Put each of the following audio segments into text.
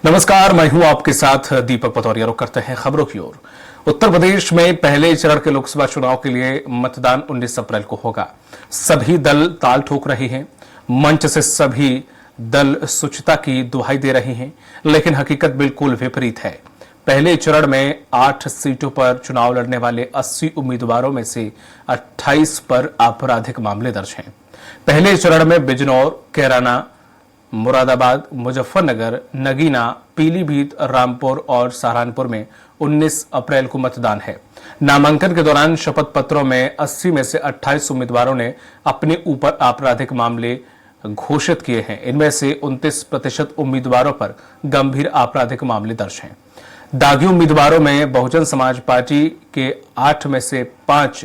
नमस्कार, मैं हूं आपके साथ दीपक पतौरिया। रुक करते हैं खबरों की ओर। उत्तर प्रदेश में पहले चरण के लोकसभा चुनाव के लिए मतदान 19 अप्रैल को होगा। सभी दल ताल ठोक रहे हैं। मंच से सभी दल शुचिता की दुहाई दे रहे हैं, लेकिन हकीकत बिल्कुल विपरीत है। पहले चरण में 8 सीटों पर चुनाव लड़ने वाले 80 उम्मीदवारों में से 28 पर आपराधिक मामले दर्ज हैं। पहले चरण में बिजनौर, कैराना, मुरादाबाद, मुजफ्फरनगर, नगीना, पीलीभीत, रामपुर और सहारनपुर में 19 अप्रैल को मतदान है। नामांकन के दौरान शपथ पत्रों में 80 में से 28 उम्मीदवारों ने अपने ऊपर आपराधिक मामले घोषित किए हैं। इनमें से 29% उम्मीदवारों पर गंभीर आपराधिक मामले दर्ज हैं। दागी उम्मीदवारों में बहुजन समाज पार्टी के 8 में से 5,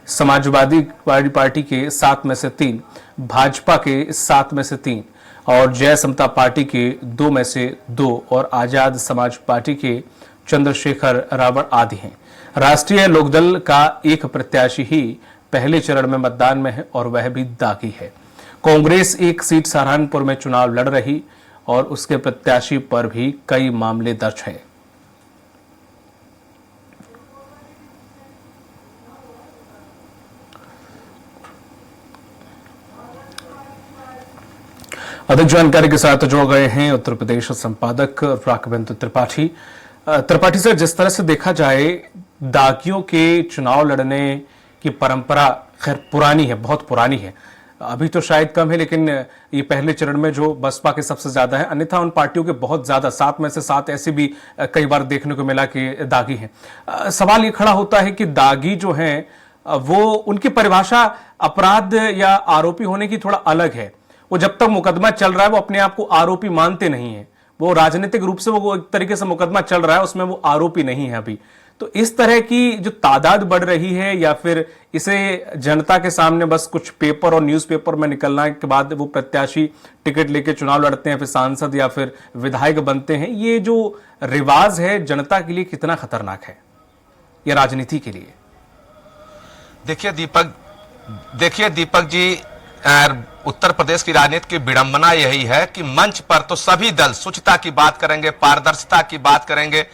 समाजवादी पार्टी के 7 में से 3, भाजपा के 7 में से 3 और जय समता पार्टी के 2 में से 2 और आजाद समाज पार्टी के चंद्रशेखर रावण आदि हैं। राष्ट्रीय लोकदल का एक प्रत्याशी ही पहले चरण में मतदान में है और वह भी दागी है। कांग्रेस एक सीट सहारनपुर में चुनाव लड़ रही और उसके प्रत्याशी पर भी कई मामले दर्ज हैं। अधिक जानकारी के साथ जुड़ गए हैं उत्तर प्रदेश संपादक राघवेंद्र त्रिपाठी। त्रिपाठी सर, जिस तरह से देखा जाए दागियों के चुनाव लड़ने की परंपरा खैर पुरानी है, बहुत पुरानी है। अभी तो शायद कम है, लेकिन ये पहले चरण में जो बसपा के सबसे ज्यादा है, अन्यथा उन पार्टियों के बहुत ज्यादा 7 में से 7 ऐसे भी कई बार देखने को मिला कि दागी हैं। सवाल ये खड़ा होता है कि दागी जो हैं वो उनकी परिभाषा अपराध या आरोपी होने की थोड़ा अलग है। वो जब तक मुकदमा चल रहा है वो अपने आप को आरोपी मानते नहीं है। वो राजनीतिक रूप से वो एक तरीके से मुकदमा चल रहा है, उसमें वो आरोपी नहीं है अभी। तो इस तरह की जो तादाद बढ़ रही है या फिर इसे जनता के सामने बस कुछ पेपर और न्यूज़पेपर में निकलने के बाद वो प्रत्याशी टिकट लेके चुनाव लड़ते हैं, फिर सांसद या फिर विधायक बनते हैं, ये जो रिवाज है जनता के लिए कितना खतरनाक है या राजनीति के लिए? देखिए दीपक जी, उत्तर प्रदेश की राजनीति की विडंबना यही है कि मंच पर तो सभी दल शुचिता की बात करेंगे, पारदर्शिता की बात करेंगे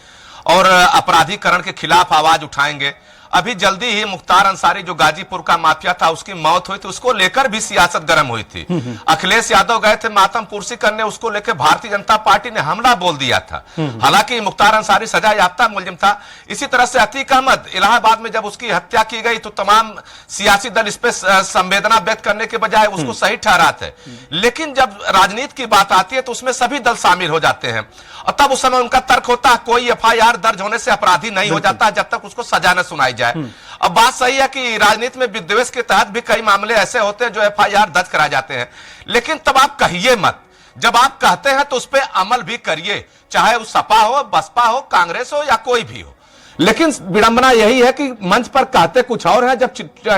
और अपराधीकरण के खिलाफ आवाज उठाएंगे। अभी जल्दी ही मुख्तार अंसारी जो गाजीपुर का माफिया था उसकी मौत हुई थी, उसको लेकर भी सियासत गर्म हुई थी। अखिलेश यादव गए थे मातम पुरसी करने, उसको लेकर भारतीय जनता पार्टी ने हमला बोल दिया था। हालांकि मुख्तार अंसारी सजा याफ्ता मुलजिम था। इसी तरह से अतीक अहमद इलाहाबाद में जब उसकी हत्या की गई तो तमाम सियासी दल इस पर संवेदना व्यक्त करने के बजाय उसको सही ठहराते। लेकिन जब राजनीति की बात आती है तो उसमें सभी दल शामिल हो जाते हैं और तब उस समय उनका तर्क होता है कोई FIR दर्ज होने से अपराधी नहीं हो जाता जब तक उसको सजा न सुनाई जाए। अब बात सही है कि राजनीति में विद्वेष के तहत भी कई मामले ऐसे होते हैं जो FIR दर्ज कराए जाते हैं, लेकिन तब आप कहिए मत। जब आप कहते हैं तो उस पर अमल भी करिए, चाहे वो सपा हो, बसपा हो, कांग्रेस हो या कोई भी हो। लेकिन विडंबना यही है कि मंच पर कहते कुछ और है, जब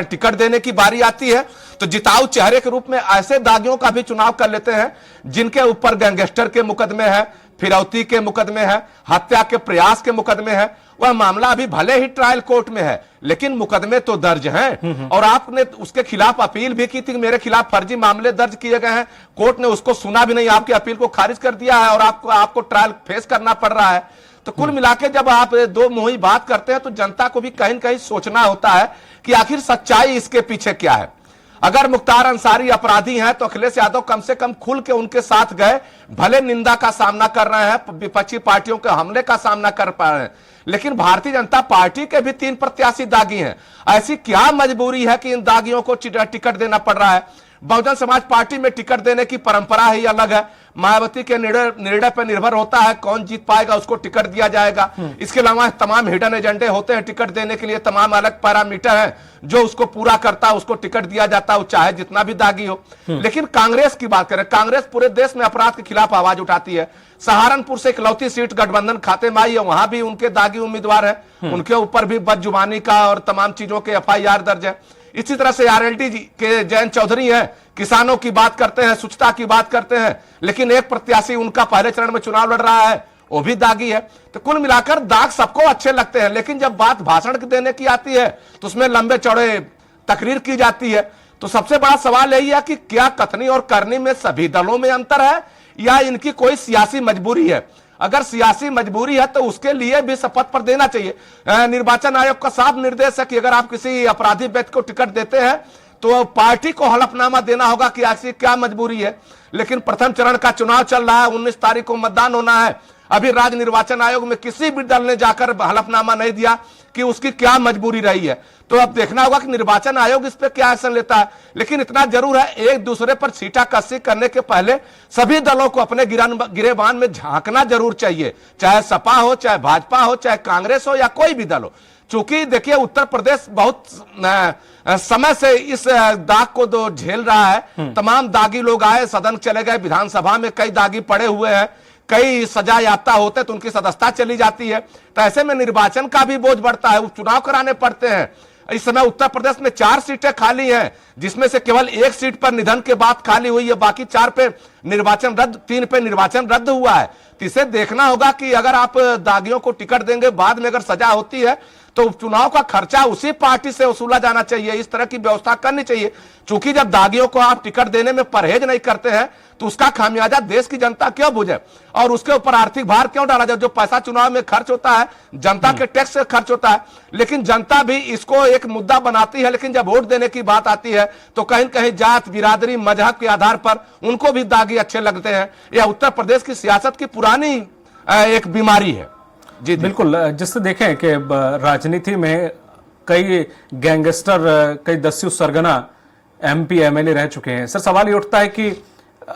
टिकट देने की बारी आती है तो जिताऊ चेहरे के रूप में ऐसे दागियों का भी चुनाव कर लेते हैं जिनके ऊपर गैंगस्टर के मुकदमे हैं, फिरौती के मुकदमे हैं, हत्या के प्रयास के मुकदमे हैं। वह मामला अभी भले ही ट्रायल कोर्ट में है लेकिन मुकदमे तो दर्ज हैं और आपने उसके खिलाफ अपील भी की थी कि मेरे खिलाफ फर्जी मामले दर्ज किए गए हैं। कोर्ट ने उसको सुना भी नहीं, आपकी अपील को खारिज कर दिया है और आपको ट्रायल फेस करना पड़ रहा है। तो कुल मिलाकर जब आप दो मुंही बात करते हैं तो जनता को भी कहीं न कहीं सोचना होता है कि आखिर सच्चाई इसके पीछे क्या है। अगर मुख्तार अंसारी अपराधी हैं तो अखिलेश यादव कम से कम खुल के उनके साथ गए, भले निंदा का सामना कर रहे हैं, विपक्षी पार्टियों के हमले का सामना कर पा रहे हैं, लेकिन भारतीय जनता पार्टी के भी 3 प्रत्याशी दागी हैं। ऐसी क्या मजबूरी है कि इन दागियों को टिकट देना पड़ रहा है? बहुजन समाज पार्टी में टिकट देने की परंपरा ही अलग है। मायावती के निर्णय पर निर्भर होता है कौन जीत पाएगा, उसको टिकट दिया जाएगा। इसके अलावा तमाम हिडन एजेंडे होते हैं टिकट देने के लिए, तमाम अलग पैरामीटर हैं जो उसको पूरा करता है उसको टिकट दिया जाता है, चाहे जितना भी दागी हो। लेकिन कांग्रेस की बात करें, कांग्रेस पूरे देश में अपराध के खिलाफ आवाज उठाती है। सहारनपुर से इकलौती सीट गठबंधन खाते में आई है, वहां भी उनके दागी उम्मीदवार है, उनके ऊपर भी बदजुबानी का और तमाम चीजों के FIR दर्ज है। इसी तरह से RLD के जयंत चौधरी हैं, किसानों की बात करते हैं, शुचिता की बात करते हैं, लेकिन एक प्रत्याशी उनका पहले चरण में चुनाव लड़ रहा है, वो भी दागी है। तो कुल मिलाकर दाग सबको अच्छे लगते हैं, लेकिन जब बात भाषण देने की आती है तो उसमें लंबे चौड़े तकरीर की जाती है। तो सबसे बड़ा सवाल यही है कि क्या कथनी और करनी में सभी दलों में अंतर है या इनकी कोई सियासी मजबूरी है? अगर सियासी मजबूरी है तो उसके लिए भी शपथ पर देना चाहिए। निर्वाचन आयोग का साफ निर्देश है कि अगर आप किसी अपराधी व्यक्ति को टिकट देते हैं तो पार्टी को हलफनामा देना होगा कि ऐसी क्या मजबूरी है। लेकिन प्रथम चरण का चुनाव चल रहा है, 19 तारीख को मतदान होना है, अभी राज्य निर्वाचन आयोग में किसी भी दल ने जाकर हलफनामा नहीं दिया कि उसकी क्या मजबूरी रही है। तो अब देखना होगा कि निर्वाचन आयोग इस पर क्या एक्शन लेता है। लेकिन इतना जरूर है, एक दूसरे पर छींटाकशी करने के पहले सभी दलों को अपने गिरेबान में झांकना जरूर चाहिए, चाहे सपा हो, चाहे भाजपा हो, चाहे कांग्रेस हो या कोई भी दल हो। चूंकि देखिए उत्तर प्रदेश बहुत समय से इस दाग को झेल रहा है। तमाम दागी लोग आए, सदन चले गए, विधानसभा में कई दागी पड़े हुए हैं, कई सजा याफ्ता होते तो उनकी सदस्यता चली जाती है। तो ऐसे में निर्वाचन का भी बोझ बढ़ता है, उपचुनाव कराने पड़ते हैं। इस समय उत्तर प्रदेश में 4 सीटें खाली हैं, जिसमें से केवल 1 सीट पर निधन के बाद खाली हुई है, बाकी 4 पे निर्वाचन रद्द, 3 पे निर्वाचन रद्द हुआ है। तो इसे देखना होगा कि अगर आप दागियों को टिकट देंगे, बाद में अगर सजा होती है तो उपचुनाव का खर्चा उसी पार्टी से वसूला जाना चाहिए। इस तरह की व्यवस्था करनी चाहिए। चूंकि जब दागियों को आप टिकट देने में परहेज नहीं करते हैं तो उसका खामियाजा देश की जनता क्यों भुगे और उसके ऊपर आर्थिक भार क्यों डाला जाए। जो पैसा चुनाव में खर्च होता है जनता के टैक्स से खर्च होता है, लेकिन जनता भी इसको एक मुद्दा बनाती है। लेकिन जब वोट देने की बात आती है तो कहीं कहीं जात, बिरादरी, मजहब के आधार पर उनको भी दागी अच्छे लगते हैं। यह उत्तर प्रदेश की सियासत की पुरानी एक बीमारी है। जी बिल्कुल, जिससे देखें कि राजनीति में कई गैंगस्टर, कई दस्यु सरगना MP MLA रह चुके हैं। सर, सवाल ये उठता है कि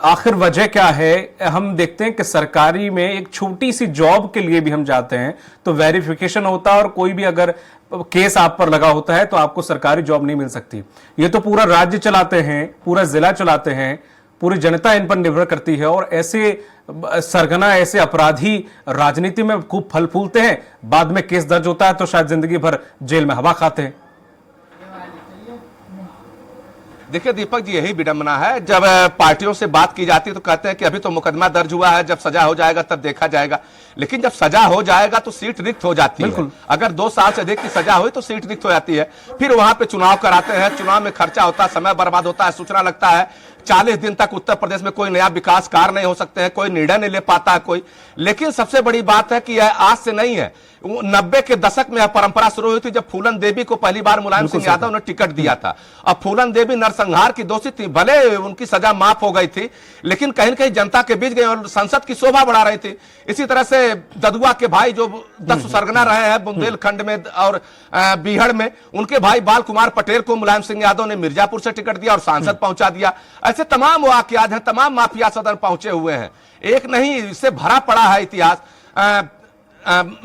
आखिर वजह क्या है। हम देखते हैं कि सरकारी में एक छोटी सी जॉब के लिए भी हम जाते हैं तो वेरिफिकेशन होता है और कोई भी अगर केस आप पर लगा होता है तो आपको सरकारी जॉब नहीं मिल सकती। ये तो पूरा राज्य चलाते हैं, पूरा जिला चलाते हैं, पूरी जनता इन पर निर्भर करती है और ऐसे सरगना, ऐसे अपराधी राजनीति में खूब फल फूलते हैं, बाद में केस दर्ज होता है तो शायद जिंदगी भर जेल में हवा खाते हैं। देखिए दीपक जी, यही विडंबना है। जब पार्टियों से बात की जाती है तो कहते हैं कि अभी तो मुकदमा दर्ज हुआ है, जब सजा हो जाएगा तब देखा जाएगा। लेकिन जब सजा हो जाएगा तो सीट रिक्त हो जाती है। अगर 2 साल से अधिक की सजा हुई तो सीट रिक्त हो जाती है। फिर वहां पे चुनाव कराते हैं, चुनाव में खर्चा होता है, समय बर्बाद होता है, सूचना लगता है 40 दिन तक उत्तर प्रदेश में कोई नया विकास कार्य नहीं हो सकते हैं, कोई निर्णय नहीं ले पाता है कोई। लेकिन सबसे बड़ी बात है कि यह आज से नहीं है, 90 के दशक में यह परंपरा शुरू हुई थी जब फूलन देवी को पहली बार मुलायम सिंह यादव ने टिकट दिया था। अब फूलन देवी नरसंहार की दोषी थी, भले उनकी सजा माफ हो गई थी लेकिन कहीं न कहीं जनता के बीच गई और संसद की शोभा बढ़ा रही थी। इसी तरह से ददुआ के भाई जो 10 सरगना रहे हैं बुंदेलखंड में और बीहड़ में, उनके भाई बाल कुमार पटेल को मुलायम सिंह यादव ने मिर्जापुर से टिकट दिया और सांसद पहुंचा दिया। ऐसे तमाम वाकयात हैं, तमाम माफिया सदन पहुंचे हुए हैं, एक नहीं इससे भरा पड़ा है इतिहास।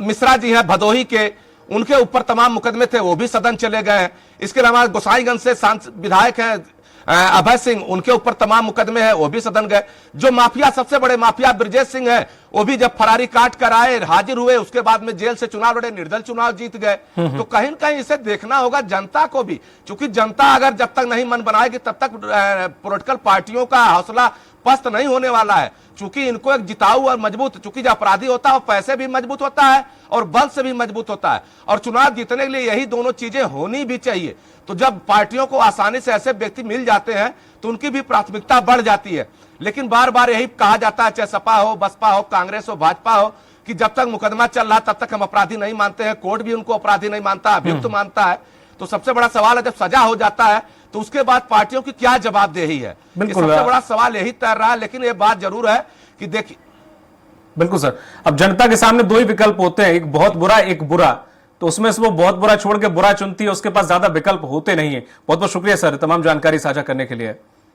मिश्रा जी हैं भदोही के, उनके ऊपर तमाम मुकदमे थे, वो भी सदन चले गए हैं। इसके अलावा गोसाईगंज से विधायक हैं अभय सिंह, उनके ऊपर तमाम मुकदमे हैं, वो भी सदन गए। जो माफिया, सबसे बड़े माफिया ब्रजेश सिंह हैं, वो भी जब फरारी काट कर आए, हाजिर हुए, उसके बाद में जेल से चुनाव लड़े, निर्दल चुनाव जीत गए। तो कहीं न कहीं इसे देखना होगा जनता को भी, क्योंकि जनता अगर जब तक नहीं मन बनाएगी तब तक पॉलिटिकल पार्टियों का हौसला पस्त नहीं होने वाला है। चूंकि इनको एक जिताऊ और मजबूत, चूंकि जो अपराधी होता है वो पैसे भी मजबूत होता है और बल से भी मजबूत होता है, और चुनाव जीतने के लिए यही दोनों चीजें होनी भी चाहिए। तो जब पार्टियों को आसानी से ऐसे व्यक्ति मिल जाते हैं तो उनकी भी प्राथमिकता बढ़ जाती है। लेकिन बार बार यही कहा जाता है, चाहे सपा हो, बसपा हो, कांग्रेस हो, भाजपा हो, कि जब तक मुकदमा चल रहा तब तक हम अपराधी नहीं मानते हैं, कोर्ट भी उनको अपराधी नहीं मानता, अभियुक्त मानता है। तो सबसे बड़ा सवाल है जब सजा हो जाता है तो उसके बाद पार्टियों की क्या जवाबदेही है, सबसे बड़ा सवाल यही तैर रहा है। लेकिन ये बात जरूर है कि देखिए, बिल्कुल सर, अब जनता के सामने 2 ही विकल्प होते हैं, एक बहुत बुरा, एक बुरा। तो उसमें से वो बहुत बुरा छोड़ के बुरा चुनती है, उसके पास ज्यादा विकल्प होते नहीं है। बहुत बहुत शुक्रिया सर तमाम जानकारी साझा करने के लिए।